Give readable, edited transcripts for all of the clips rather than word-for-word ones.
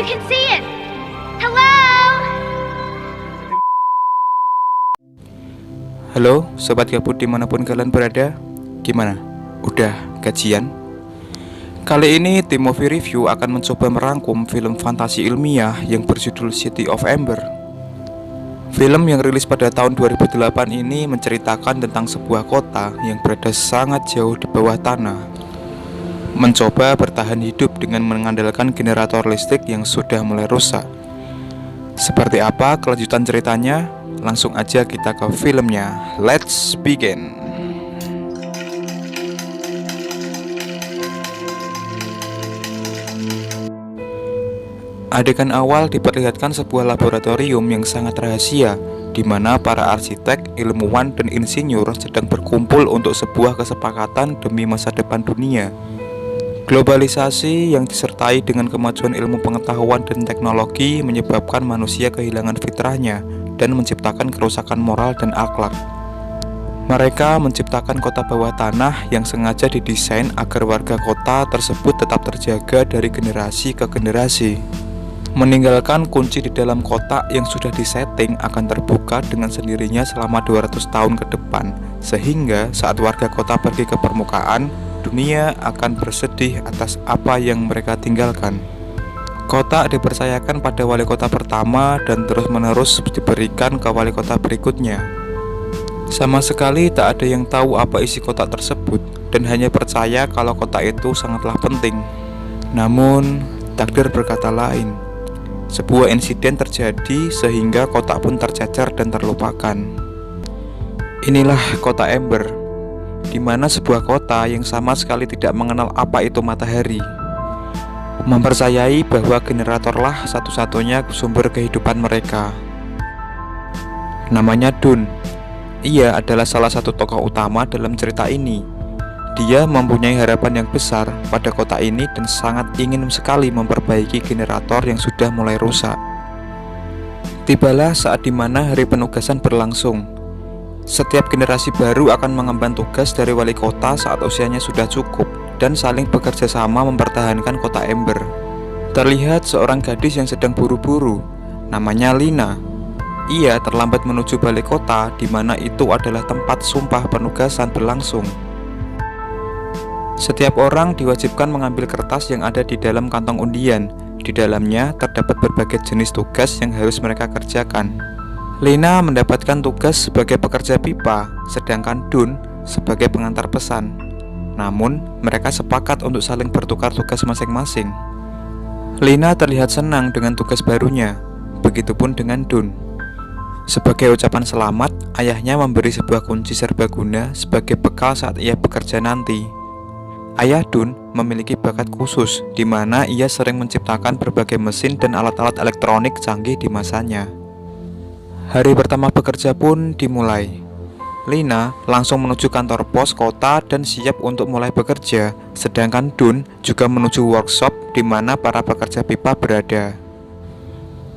can see it. Hello? Halo Sobat Gabut dimanapun kalian berada. Gimana? Udah gajian? Kali ini tim Movie Review akan mencoba merangkum film fantasi ilmiah yang berjudul City of Ember. Film yang rilis pada tahun 2008 ini menceritakan tentang sebuah kota yang berada sangat jauh di bawah tanah, mencoba bertahan hidup dengan mengandalkan generator listrik yang sudah mulai rusak. Seperti apa kelanjutan ceritanya? Langsung aja kita ke filmnya. Let's begin. Adegan awal diperlihatkan sebuah laboratorium yang sangat rahasia, di mana para arsitek, ilmuwan, dan insinyur sedang berkumpul untuk sebuah kesepakatan demi masa depan dunia. Globalisasi yang disertai dengan kemajuan ilmu pengetahuan dan teknologi menyebabkan manusia kehilangan fitrahnya dan menciptakan kerusakan moral dan akhlak. Mereka menciptakan kota bawah tanah yang sengaja didesain agar warga kota tersebut tetap terjaga dari generasi ke generasi. Meninggalkan kunci di dalam kotak yang sudah disetting akan terbuka dengan sendirinya selama 200 tahun ke depan, sehingga saat warga kota pergi ke permukaan, dunia akan bersedih atas apa yang mereka tinggalkan. Kotak dipercayakan pada wali kota pertama dan terus-menerus diberikan ke wali kota berikutnya. Sama sekali tak ada yang tahu apa isi kotak tersebut dan hanya percaya kalau kotak itu sangatlah penting. Namun, takdir berkata lain. Sebuah insiden terjadi sehingga kotak pun tercecer dan terlupakan. Inilah kota Ember, di mana sebuah kota yang sama sekali tidak mengenal apa itu matahari, mempercayai bahwa generatorlah satu-satunya sumber kehidupan mereka. Namanya Dun. Ia adalah salah satu tokoh utama dalam cerita ini. Dia mempunyai harapan yang besar pada kota ini dan sangat ingin sekali memperbaiki generator yang sudah mulai rusak. Tibalah saat dimana hari penugasan berlangsung. Setiap generasi baru akan mengemban tugas dari wali kota saat usianya sudah cukup dan saling bekerja sama mempertahankan kota Ember. Terlihat seorang gadis yang sedang buru-buru, namanya Lina. Ia terlambat menuju balik kota, di mana itu adalah tempat sumpah penugasan berlangsung. Setiap orang diwajibkan mengambil kertas yang ada di dalam kantong undian. Di dalamnya terdapat berbagai jenis tugas yang harus mereka kerjakan. Lina mendapatkan tugas sebagai pekerja pipa, sedangkan Dun sebagai pengantar pesan. Namun, mereka sepakat untuk saling bertukar tugas masing-masing. Lina terlihat senang dengan tugas barunya, begitupun dengan Dun. Sebagai ucapan selamat, ayahnya memberi sebuah kunci serbaguna sebagai bekal saat ia bekerja nanti. Ayah Dun memiliki bakat khusus, di mana ia sering menciptakan berbagai mesin dan alat-alat elektronik canggih di masanya. Hari pertama bekerja pun dimulai. Lina langsung menuju kantor pos kota dan siap untuk mulai bekerja, sedangkan Dun juga menuju workshop di mana para pekerja pipa berada.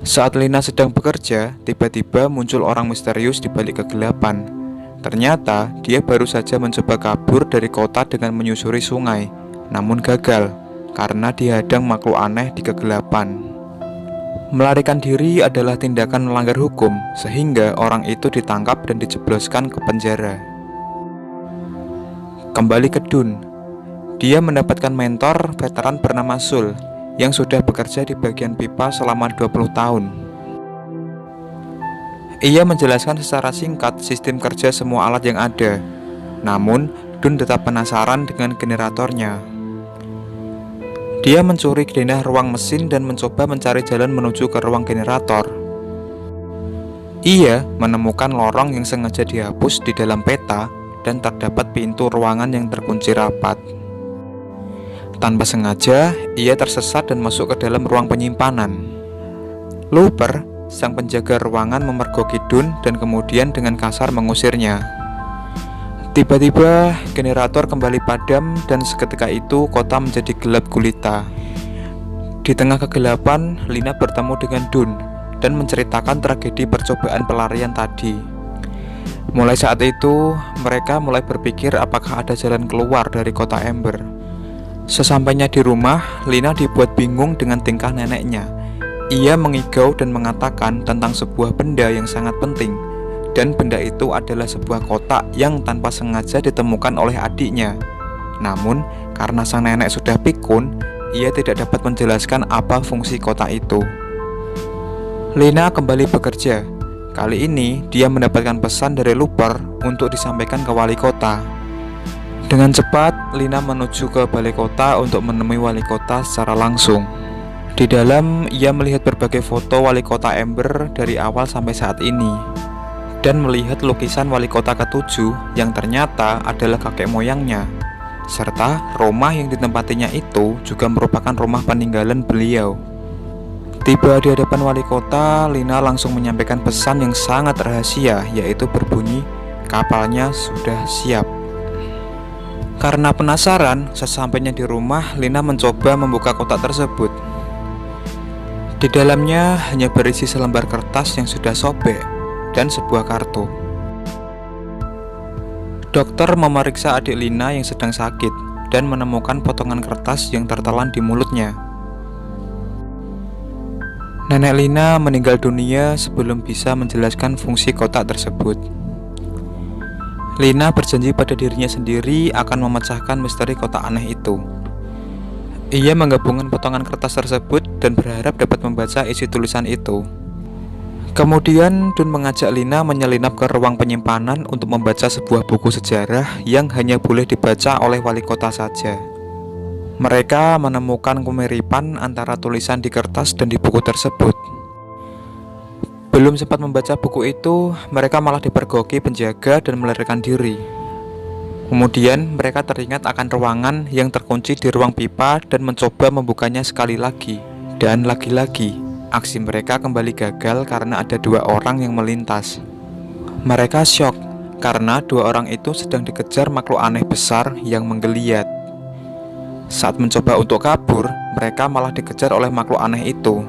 Saat Lina sedang bekerja, tiba-tiba muncul orang misterius di balik kegelapan. Ternyata dia baru saja mencoba kabur dari kota dengan menyusuri sungai, namun gagal karena dihadang makhluk aneh di kegelapan. Melarikan diri adalah tindakan melanggar hukum, sehingga orang itu ditangkap dan dijebloskan ke penjara. Kembali ke Dun. Dia mendapatkan mentor veteran bernama Sul yang sudah bekerja di bagian pipa selama 20 tahun. Ia menjelaskan secara singkat sistem kerja semua alat yang ada. Namun, Dun tetap penasaran dengan generatornya. Dia mencuri denah ruang mesin dan mencoba mencari jalan menuju ke ruang generator. Ia menemukan lorong yang sengaja dihapus di dalam peta dan terdapat pintu ruangan yang terkunci rapat. Tanpa sengaja, ia tersesat dan masuk ke dalam ruang penyimpanan. Looper, sang penjaga ruangan, memergoki Dun dan kemudian dengan kasar mengusirnya. Tiba-tiba generator kembali padam dan seketika itu kota menjadi gelap gulita. Di tengah kegelapan, Lina bertemu dengan Dun dan menceritakan tragedi percobaan pelarian tadi. Mulai saat itu, mereka mulai berpikir apakah ada jalan keluar dari kota Ember. Sesampainya di rumah, Lina dibuat bingung dengan tingkah neneknya Ia mengigau dan mengatakan tentang sebuah benda yang sangat penting, dan benda itu adalah sebuah kotak yang tanpa sengaja ditemukan oleh adiknya. Namun, karena sang nenek sudah pikun, ia tidak dapat menjelaskan apa fungsi kotak itu. Lina kembali bekerja. Kali ini, dia mendapatkan pesan dari Looper untuk disampaikan ke wali kota. Dengan cepat, Lina menuju ke balai kota untuk menemui wali kota secara langsung. Di dalam, ia melihat berbagai foto wali kota Ember dari awal sampai saat ini, dan melihat lukisan wali kota ke-7 yang ternyata adalah kakek moyangnya, serta rumah yang ditempatinya itu juga merupakan rumah peninggalan beliau. Tiba di hadapan wali kota, Lina langsung menyampaikan pesan yang sangat rahasia, yaitu berbunyi, kapalnya sudah siap. Karena penasaran, sesampainya di rumah, Lina mencoba membuka kotak tersebut. Di dalamnya hanya berisi selembar kertas yang sudah sobek dan sebuah kartu. Dokter memeriksa adik Lina yang sedang sakit dan menemukan potongan kertas yang tertelan di mulutnya. Nenek Lina meninggal dunia sebelum bisa menjelaskan fungsi kotak tersebut. Lina berjanji pada dirinya sendiri akan memecahkan misteri kotak aneh itu. Ia menggabungkan potongan kertas tersebut dan berharap dapat membaca isi tulisan itu. Kemudian Dun mengajak Lina menyelinap ke ruang penyimpanan untuk membaca sebuah buku sejarah yang hanya boleh dibaca oleh wali kota saja. Mereka menemukan kemiripan antara tulisan di kertas dan di buku tersebut. Belum sempat membaca buku itu, mereka malah dipergoki penjaga dan melarikan diri. Kemudian mereka teringat akan ruangan yang terkunci di ruang pipa dan mencoba membukanya sekali lagi. Dan lagi-lagi, aksi mereka kembali gagal karena ada 2 orang yang melintas. Mereka syok karena 2 orang itu sedang dikejar makhluk aneh besar yang menggeliat. Saat mencoba untuk kabur, mereka malah dikejar oleh makhluk aneh itu.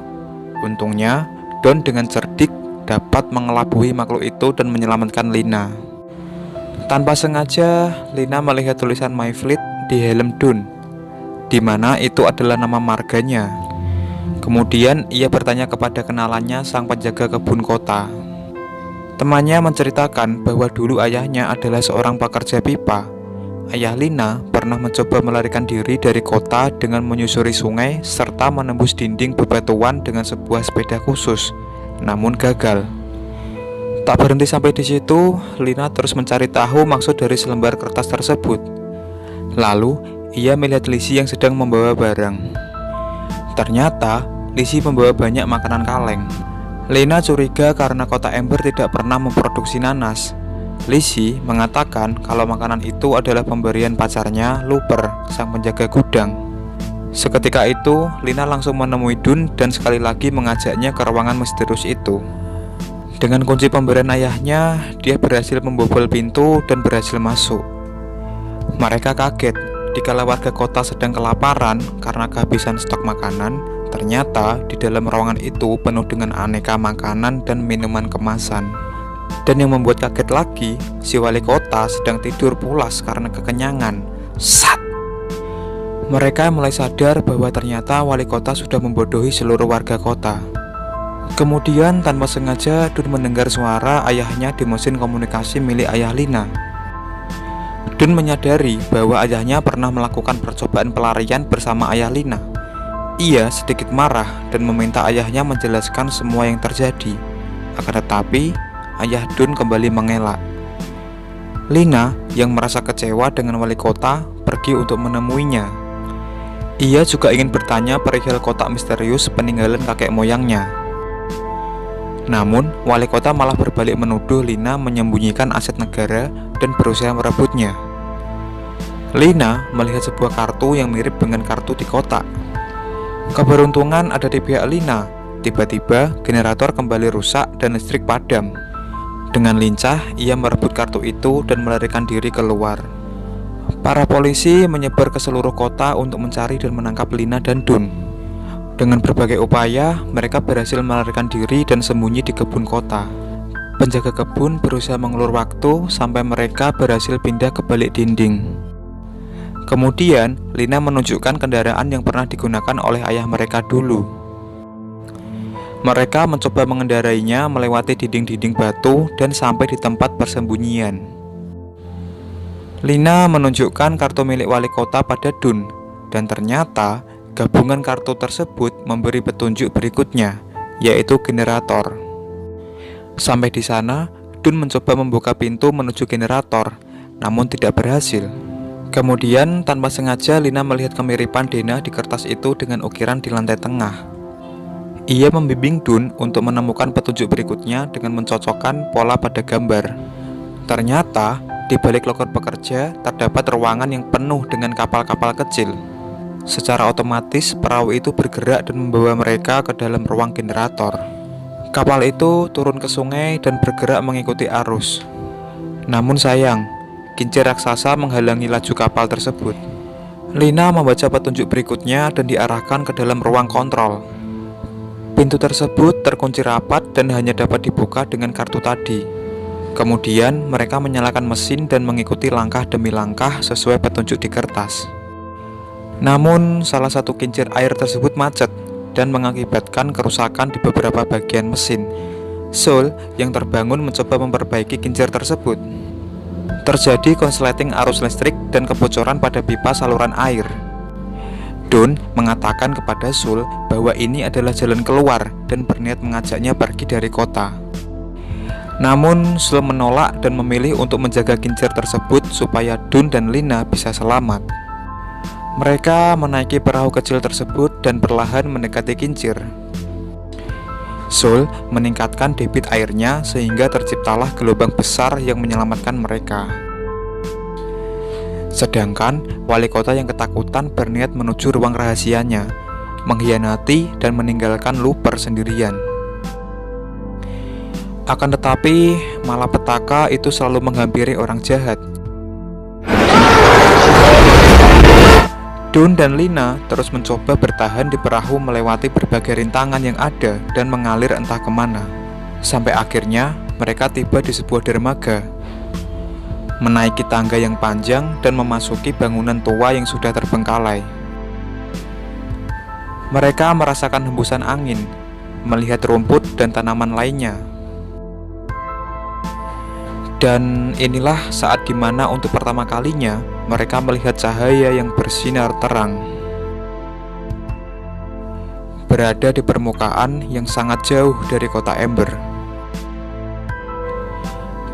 Untungnya, Don dengan cerdik dapat mengelabui makhluk itu dan menyelamatkan Lina. Tanpa sengaja, Lina melihat tulisan My Fleet di helm Don, di mana itu adalah nama marganya. Kemudian ia bertanya kepada kenalannya, sang penjaga kebun kota. Temannya menceritakan bahwa dulu ayahnya adalah seorang pekerja pipa. Ayah Lina pernah mencoba melarikan diri dari kota dengan menyusuri sungai serta menembus dinding bebatuan dengan sebuah sepeda khusus, namun gagal. Tak berhenti sampai di situ, Lina terus mencari tahu maksud dari selembar kertas tersebut. Lalu, ia melihat Lizzie yang sedang membawa barang. Ternyata, Lizzie membawa banyak makanan kaleng. Lina curiga karena kota Ember tidak pernah memproduksi nanas. Lizzie mengatakan kalau makanan itu adalah pemberian pacarnya, Looper, sang penjaga gudang. Seketika itu, Lina langsung menemui Dun dan sekali lagi mengajaknya ke ruangan misterius itu. Dengan kunci pemberian ayahnya, dia berhasil membobol pintu dan berhasil masuk. Mereka kaget dikala warga kota sedang kelaparan karena kehabisan stok makanan. Ternyata di dalam ruangan itu penuh dengan aneka makanan dan minuman kemasan. Dan yang membuat kaget lagi, si wali kota sedang tidur pulas karena kekenyangan. Sat! Mereka mulai sadar bahwa ternyata wali kota sudah membodohi seluruh warga kota. Kemudian tanpa sengaja Dun mendengar suara ayahnya di mesin komunikasi milik ayah Lina. Dun menyadari bahwa ayahnya pernah melakukan percobaan pelarian bersama ayah Lina. Ia sedikit marah dan meminta ayahnya menjelaskan semua yang terjadi. Akan tetapi, ayah Dun kembali mengelak. Lina yang merasa kecewa dengan wali kota pergi untuk menemuinya. Ia juga ingin bertanya perihal kotak misterius peninggalan kakek moyangnya. Namun, wali kota malah berbalik menuduh Lina menyembunyikan aset negara dan berusaha merebutnya. Lina melihat sebuah kartu yang mirip dengan kartu di kotak. Keberuntungan ada di pihak Lina. Tiba-tiba, generator kembali rusak dan listrik padam. Dengan lincah, ia merebut kartu itu dan melarikan diri keluar. Para polisi menyebar ke seluruh kota untuk mencari dan menangkap Lina dan Dun. Dengan berbagai upaya, mereka berhasil melarikan diri dan sembunyi di kebun kota. Penjaga kebun berusaha mengulur waktu sampai mereka berhasil pindah ke balik dinding. Kemudian, Lina menunjukkan kendaraan yang pernah digunakan oleh ayah mereka dulu. Mereka mencoba mengendarainya melewati dinding-dinding batu dan sampai di tempat persembunyian. Lina menunjukkan kartu milik wali kota pada Dun, dan ternyata gabungan kartu tersebut memberi petunjuk berikutnya, yaitu generator. Sampai di sana, Dun mencoba membuka pintu menuju generator, namun tidak berhasil. Kemudian, tanpa sengaja Lina melihat kemiripan Dena di kertas itu dengan ukiran di lantai tengah. Ia membimbing Dun untuk menemukan petunjuk berikutnya dengan mencocokkan pola pada gambar. Ternyata, di balik loker pekerja terdapat ruangan yang penuh dengan kapal-kapal kecil. Secara otomatis, perahu itu bergerak dan membawa mereka ke dalam ruang generator. Kapal itu turun ke sungai dan bergerak mengikuti arus. Namun sayang, kincir raksasa menghalangi laju kapal tersebut. Lina membaca petunjuk berikutnya dan diarahkan ke dalam ruang kontrol. Pintu tersebut terkunci rapat dan hanya dapat dibuka dengan kartu tadi. Kemudian mereka menyalakan mesin dan mengikuti langkah demi langkah sesuai petunjuk di kertas. Namun salah satu kincir air tersebut macet dan mengakibatkan kerusakan di beberapa bagian mesin. Soul yang terbangun mencoba memperbaiki kincir tersebut. Terjadi konsleting arus listrik dan kebocoran pada pipa saluran air. Dun mengatakan kepada Soul bahwa ini adalah jalan keluar dan berniat mengajaknya pergi dari kota. Namun Soul menolak dan memilih untuk menjaga kincir tersebut supaya Dun dan Lina bisa selamat. Mereka menaiki perahu kecil tersebut dan perlahan mendekati kincir. Soul meningkatkan debit airnya sehingga terciptalah gelombang besar yang menyelamatkan mereka. Sedangkan wali kota yang ketakutan berniat menuju ruang rahasianya, mengkhianati dan meninggalkan Looper sendirian. Akan tetapi, malapetaka itu selalu menghampiri orang jahat. Dun dan Lina terus mencoba bertahan di perahu melewati berbagai rintangan yang ada dan mengalir entah kemana. Sampai akhirnya mereka tiba di sebuah dermaga. Menaiki tangga yang panjang dan memasuki bangunan tua yang sudah terbengkalai. Mereka merasakan hembusan angin, melihat rumput dan tanaman lainnya. Dan inilah saat dimana untuk pertama kalinya mereka melihat cahaya yang bersinar terang. Berada di permukaan yang sangat jauh dari kota Ember.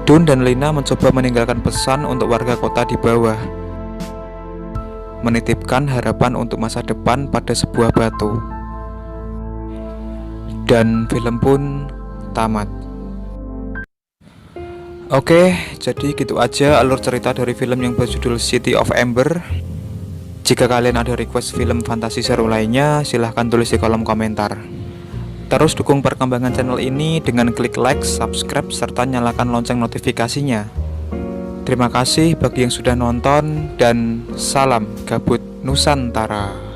Dun dan Lina mencoba meninggalkan pesan untuk warga kota di bawah, menitipkan harapan untuk masa depan pada sebuah batu. Dan film pun tamat. Oke, jadi gitu aja alur cerita dari film yang berjudul City of Ember. Jika kalian ada request film fantasi seru lainnya, silahkan tulis di kolom komentar. Terus dukung perkembangan channel ini dengan klik like, subscribe, serta nyalakan lonceng notifikasinya. Terima kasih bagi yang sudah nonton, dan salam gabut Nusantara.